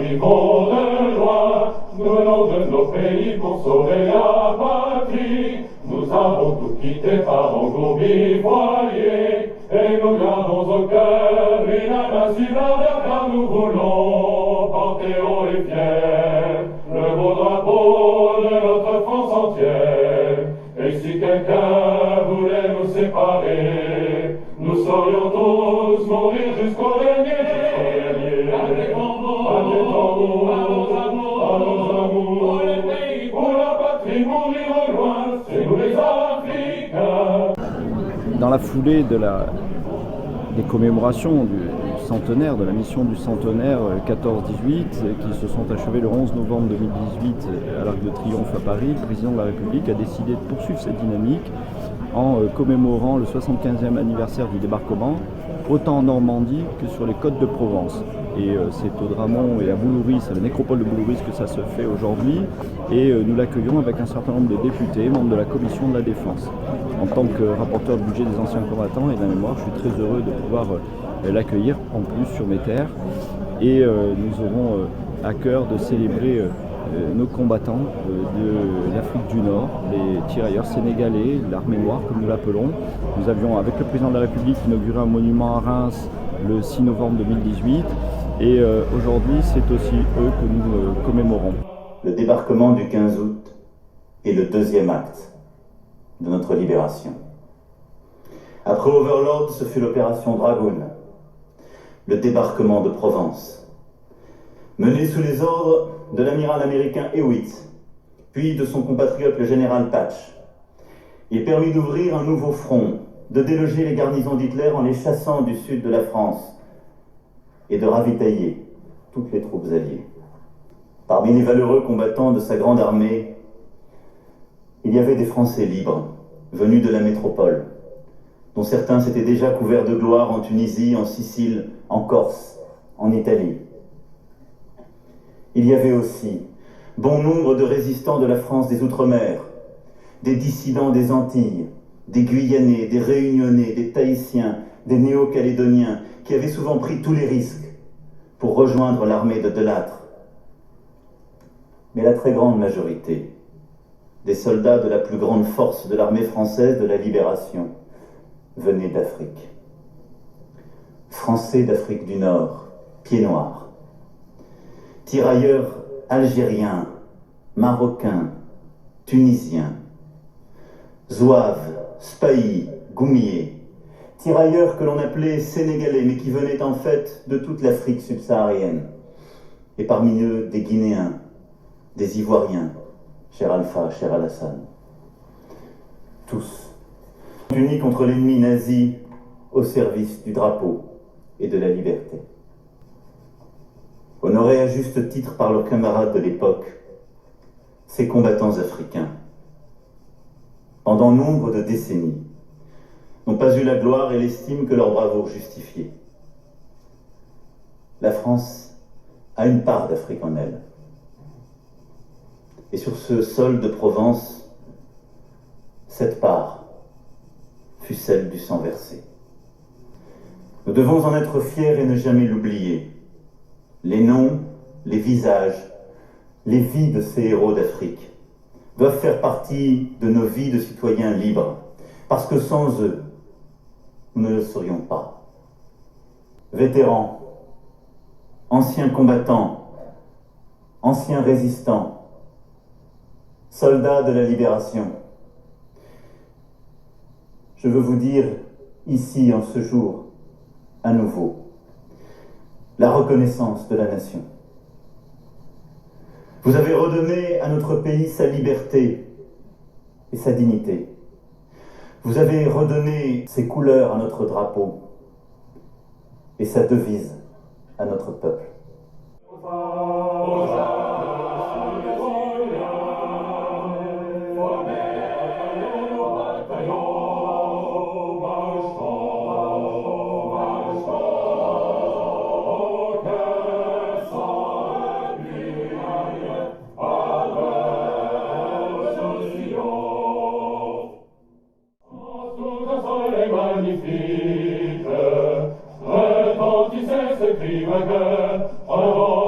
arrivons de loin, nous venons de nos pays pour sauver la patrie. Nous avons tout quitté par engloutis foyers, et nous gardons au cœur une invincible ardeur, car nous voulons porter haut et fier le beau drapeau de notre France entière. Et si quelqu'un voulait nous séparer, nous saurions tous mourir jusqu'au dernier. À des tambours, à nos amours, pour le pays, pour la patrie, mourir au loin, c'est nous les Africains. Dans la foulée des commémorations du centenaire, de la mission du centenaire 14-18, qui se sont achevées le 11 novembre 2018 à l'Arc de Triomphe à Paris, le président de la République a décidé de poursuivre cette dynamique en commémorant le 75e anniversaire du débarquement, autant en Normandie que sur les côtes de Provence. Et c'est au Dramont et à Boulouris, à la nécropole de Boulouris, que ça se fait aujourd'hui. Et nous l'accueillons avec un certain nombre de députés, membres de la commission de la Défense. En tant que rapporteur du budget des anciens combattants et de la mémoire, je suis très heureux de pouvoir l'accueillir en plus sur mes terres. Et nous aurons à cœur de célébrer nos combattants de l'Afrique du Nord, les tirailleurs sénégalais, l'armée noire comme nous l'appelons. Nous avions, avec le président de la République, inauguré un monument à Reims le 6 novembre 2018 et aujourd'hui c'est aussi eux que nous commémorons. Le débarquement du 15 août est le deuxième acte de notre libération. Après Overlord, ce fut l'opération Dragoon, le débarquement de Provence, mené sous les ordres de l'amiral américain Hewitt, puis de son compatriote le général Patch. Il permit d'ouvrir un nouveau front, de déloger les garnisons d'Hitler en les chassant du sud de la France et de ravitailler toutes les troupes alliées. Parmi les valeureux combattants de sa grande armée, il y avait des Français libres, venus de la métropole, dont certains s'étaient déjà couverts de gloire en Tunisie, en Sicile, en Corse, en Italie. Il y avait aussi bon nombre de résistants de la France des Outre-mer, des dissidents des Antilles, des Guyanais, des Réunionnais, des Tahitiens, des Néo-Calédoniens, qui avaient souvent pris tous les risques pour rejoindre l'armée de Delattre. Mais la très grande majorité des soldats de la plus grande force de l'armée française de la Libération venaient d'Afrique. Français d'Afrique du Nord, pieds noirs, tirailleurs algériens, marocains, tunisiens, zouaves, spahis, goumiers, tirailleurs que l'on appelait sénégalais, mais qui venaient en fait de toute l'Afrique subsaharienne, et parmi eux des Guinéens, des Ivoiriens, cher Alpha, cher Alassane. Tous unis contre l'ennemi nazi au service du drapeau et de la liberté. Honorés à juste titre par leurs camarades de l'époque, ces combattants africains, pendant nombre de décennies, n'ont pas eu la gloire et l'estime que leur bravoure justifiait. La France a une part d'Afrique en elle. Et sur ce sol de Provence, cette part fut celle du sang versé. Nous devons en être fiers et ne jamais l'oublier. Les noms, les visages, les vies de ces héros d'Afrique doivent faire partie de nos vies de citoyens libres, parce que sans eux, nous ne le serions pas. Vétérans, anciens combattants, anciens résistants, soldats de la Libération, je veux vous dire ici en ce jour, à nouveau, la reconnaissance de la nation. Vous avez redonné à notre pays sa liberté et sa dignité. Vous avez redonné ses couleurs à notre drapeau et sa devise à notre peuple. Magnifique, retentissait ce cri vainqueur, en avant